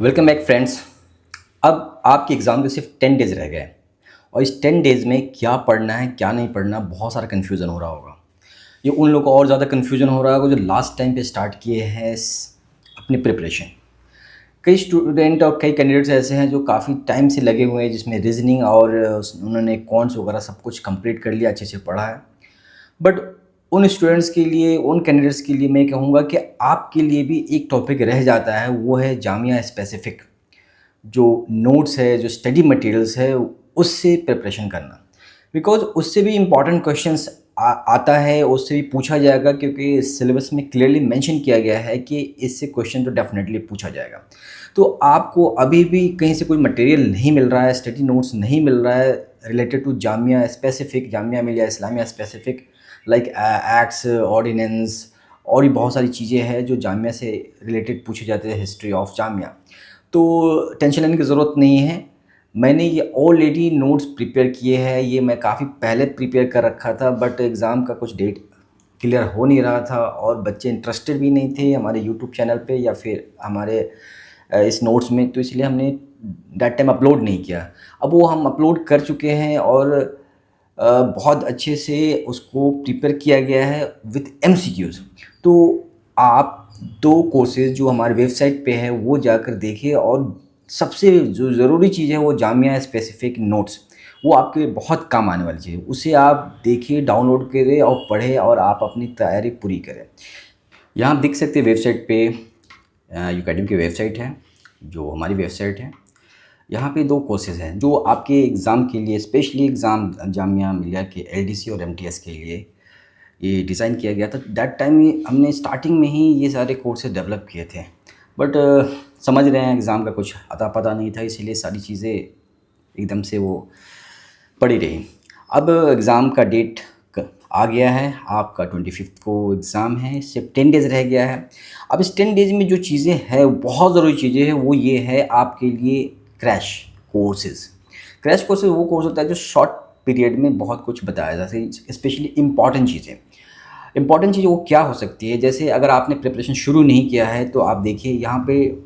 Welcome back friends. अब आपके exam के सिर्फ 10 डेज़ रह गए हैं और इस 10 डेज़ में क्या पढ़ना है क्या नहीं पढ़ना बहुत सारा कन्फ्यूज़न हो रहा होगा। ये उन लोगों को और ज़्यादा कन्फ्यूज़न हो रहा होगा जो लास्ट टाइम पे स्टार्ट किए हैं अपनी प्रिपरेशन। कई स्टूडेंट और कई कैंडिडेट्स ऐसे हैं जो काफ़ी टाइम से लगे हुए हैं, जिसमें रीजनिंग और उन्होंने कॉन्स वगैरह सब कुछ कंप्लीट कर लिया, अच्छे से पढ़ा है। बट उन स्टूडेंट्स के लिए, उन कैंडिडेट्स के लिए मैं कहूँगा कि आपके लिए भी एक टॉपिक रह जाता है, वो है जामिया स्पेसिफ़िक जो नोट्स है, जो स्टडी मटेरियल्स है, उससे प्रिपरेशन करना। बिकॉज़ उससे भी इम्पॉर्टेंट क्वेश्चंस आता है, उससे भी पूछा जाएगा, क्योंकि सिलेबस में क्लियरली मेंशन किया गया है कि इससे क्वेश्चन तो डेफिनेटली पूछा जाएगा। तो आपको अभी भी कहीं से कोई मटेरियल नहीं मिल रहा है, स्टडी नोट्स नहीं मिल रहा है related to Jamia specific, Jamia Millia Islamia specific, like acts, ordinance और भी बहुत सारी चीज़ें हैं जो जामिया से रिलेटेड पूछे जाते हैं, हिस्ट्री ऑफ जामिया। तो टेंशन लेने की ज़रूरत नहीं है। मैंने ये ऑलरेडी नोट्स प्रिपेयर किए हैं, ये मैं काफ़ी पहले प्रिपेयर कर रखा था, बट एग्ज़ाम का कुछ डेट क्लियर हो नहीं रहा था और बच्चे इंटरेस्टेड भी नहीं थे हमारे यूट्यूब चैनल पे या फिर हमारे इस नोट्स में, तो इसलिए हमने दैट टाइम अपलोड नहीं किया। अब वो हम अपलोड कर चुके हैं और बहुत अच्छे से उसको प्रिपेयर किया गया है विथ एमसीक्यूज़। तो आप 2 कोर्सेज़ जो हमारे वेबसाइट पे है वो जाकर देखिए, और सबसे जो ज़रूरी चीज़ है वो जामिया स्पेसिफ़िक नोट्स, वो आपके बहुत काम आने वाली चीज़ है। उसे आप देखिए, डाउनलोड करें और पढ़ें और आप अपनी तैयारी पूरी करें। यहाँ आप देख सकते हैं वेबसाइट पे, यूकेडमी की वेबसाइट है, जो हमारी वेबसाइट है। यहाँ पे 2 कोर्सेज़ हैं जो आपके एग्ज़ाम के लिए, स्पेशली एग्ज़ाम जामिया मिलिया के एलडीसी और एमटीएस के लिए ये डिज़ाइन किया गया था। दैट टाइम हमने स्टार्टिंग में ही ये सारे कोर्सेज़ डेवलप किए थे, बट समझ रहे हैं एग्ज़ाम का कुछ अता पता नहीं था, इसीलिए सारी चीज़ें एकदम से वो पड़ी रही। अब एग्ज़ाम का डेट आ गया है, आपका 25 को एग्ज़ाम है, सिर्फ 10 डेज़ रह गया है। अब इस 10 डेज़ में जो चीज़ें हैं, बहुत ज़रूरी चीज़ें हैं, वो ये है आपके लिए क्रैश कोर्सेज़। क्रैश कोर्सेज़ वो कोर्स होता है जो शॉर्ट पीरियड में बहुत कुछ बताया जाता है, स्पेशली इम्पॉर्टेंट चीज़ें। इम्पॉर्टेंट चीज़ वो क्या हो सकती है, जैसे अगर आपने प्रिपरेशन शुरू नहीं किया है तो आप देखिए, यहाँ पे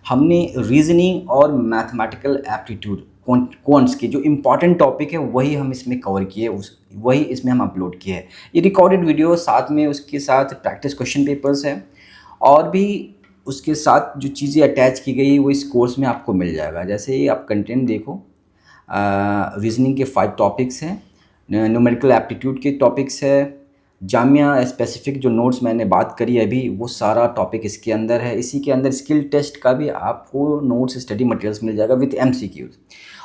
हमने रीज़निंग और मैथमेटिकल एप्टीट्यूड क्वांट्स के जो इम्पॉर्टेंट टॉपिक है वही हम इसमें कवर किए, उस वही इसमें हम अपलोड किए हैं। ये रिकॉर्डेड वीडियो, साथ में उसके साथ प्रैक्टिस क्वेश्चन पेपर्स हैं, और भी उसके साथ जो चीज़ें अटैच की गई वो इस कोर्स में आपको मिल जाएगा। जैसे आप कंटेंट देखो, रीजनिंग के 5 टॉपिक्स हैं, न्यूमेरिकल एप्टीट्यूड के टॉपिक्स है, जामिया स्पेसिफिक जो नोट्स मैंने बात करी अभी वो सारा टॉपिक इसके अंदर है। इसी के अंदर स्किल टेस्ट का भी आपको नोट्स, स्टडी मटेरियल्स मिल जाएगा विथ एमसीक्यूज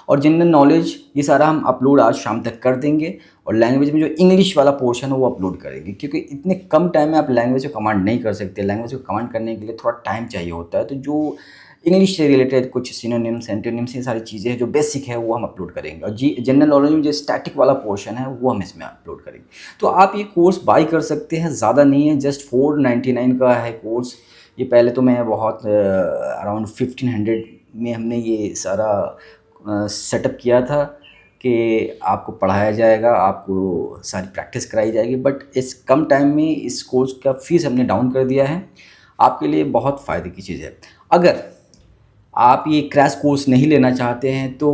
और जनरल नॉलेज। ये सारा हम अपलोड आज शाम तक कर देंगे, और लैंग्वेज में जो इंग्लिश वाला पोर्शन है वो अपलोड करेंगे, क्योंकि इतने कम टाइम में आप लैंग्वेज को कमांड नहीं कर सकते। लैंग्वेज को कमांड करने के लिए थोड़ा टाइम चाहिए होता है, तो जो इंग्लिश से रिलेटेड कुछ सिनोनिम्स, एंटोनिम्स, ये सारी चीज़ें हैं जो बेसिक है वो हम अपलोड करेंगे, और जी जनरल नॉलेज में जो स्टैटिक वाला पोर्शन है वो हम इसमें अपलोड करेंगे। तो आप ये कोर्स बाई कर सकते हैं, ज़्यादा नहीं है, जस्ट 499 का है कोर्स। ये पहले तो मैं बहुत अराउंड 1500 में हमने ये सारा सेटअप किया था कि आपको पढ़ाया जाएगा, आपको सारी प्रैक्टिस कराई जाएगी, बट इस कम टाइम में इस कोर्स का फ़ीस हमने डाउन कर दिया है। आपके लिए बहुत फ़ायदे की चीज़ है। अगर आप ये क्रैश कोर्स नहीं लेना चाहते हैं तो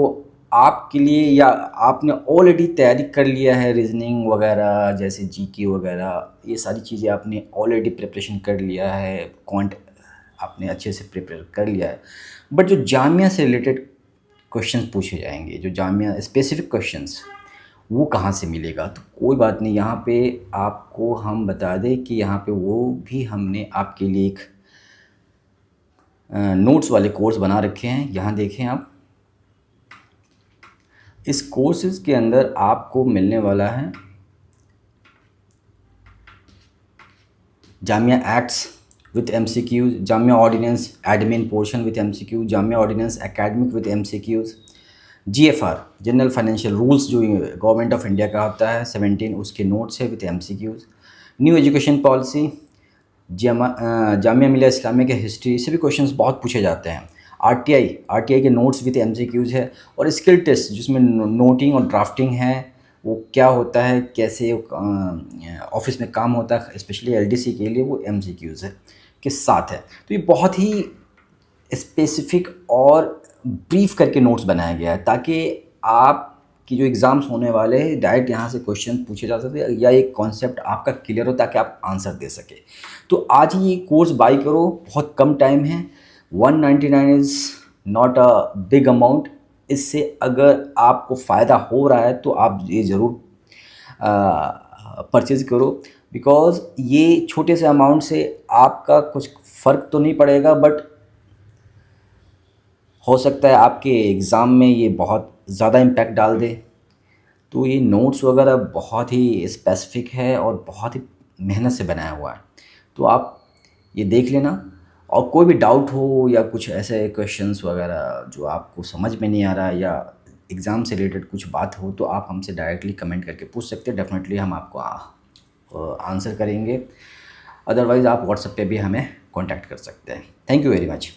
आपके लिए, या आपने ऑलरेडी तैयारी कर लिया है रीजनिंग वगैरह, जैसे जीके वगैरह, ये सारी चीज़ें आपने ऑलरेडी प्रिपरेशन कर लिया है, क्वांट आपने अच्छे से प्रिपेयर कर लिया है, बट जो जामिया से रिलेटेड क्वेश्चंस पूछे जाएंगे, जो जामिया स्पेसिफिक क्वेश्चंस, वो कहाँ से मिलेगा? तो कोई बात नहीं, यहाँ पे आपको हम बता दें कि यहाँ पे वो भी हमने आपके लिए एक नोट्स वाले कोर्स बना रखे हैं। यहाँ देखें आप, इस कोर्सेज़ के अंदर आपको मिलने वाला है Jamia acts with MCQs, Jamia ordinance admin portion with MCQ, Jamia ordinance academic with MCQs, GFR general financial rules जो गवर्नमेंट ऑफ इंडिया का होता है 17, उसके नोट्स है with MCQs, new education policy, Jamia Millia Islamia के हिस्ट्री से भी क्वेश्चंस बहुत पूछे जाते हैं। आरटीआई के नोट्स विद एमसीक्यूज है, और स्किल टेस्ट जिसमें नोटिंग और ड्राफ्टिंग है, वो क्या होता है, कैसे ऑफिस में काम होता है, स्पेशली एलडीसी के लिए, वो एमसीक्यूज है के साथ है। तो ये बहुत ही स्पेसिफिक और ब्रीफ करके नोट्स बनाया गया है, ताकि आपकी जो एग्ज़ाम्स होने वाले हैं डायरेक्ट यहाँ से क्वेश्चन पूछे जा सकते हैं या एक कॉन्सेप्ट आपका क्लियर हो ताकि आप आंसर दे सके। तो आज ही ये कोर्स बाय करो, बहुत कम टाइम है, 199 is not a big amount. इससे अगर आपको फ़ायदा हो रहा है तो आप ये ज़रूर परचेज़ करो, बिकॉज़ ये छोटे से अमाउंट से आपका कुछ फ़र्क तो नहीं पड़ेगा, बट हो सकता है आपके एग्ज़ाम में ये बहुत ज़्यादा इम्पैक्ट डाल दे। तो ये नोट्स वगैरह बहुत ही स्पेसिफ़िक है और बहुत ही मेहनत से बनाया हुआ है, तो आप ये देख लेना। और कोई भी डाउट हो या कुछ ऐसे क्वेश्चंस वगैरह जो आपको समझ में नहीं आ रहा है या एग्ज़ाम से रिलेटेड कुछ बात हो, तो आप हमसे डायरेक्टली कमेंट करके पूछ सकते हैं। डेफ़िनेटली हम आपको आंसर करेंगे। अदरवाइज़ आप व्हाट्सएप पे भी हमें कॉन्टैक्ट कर सकते हैं। Thank you very much.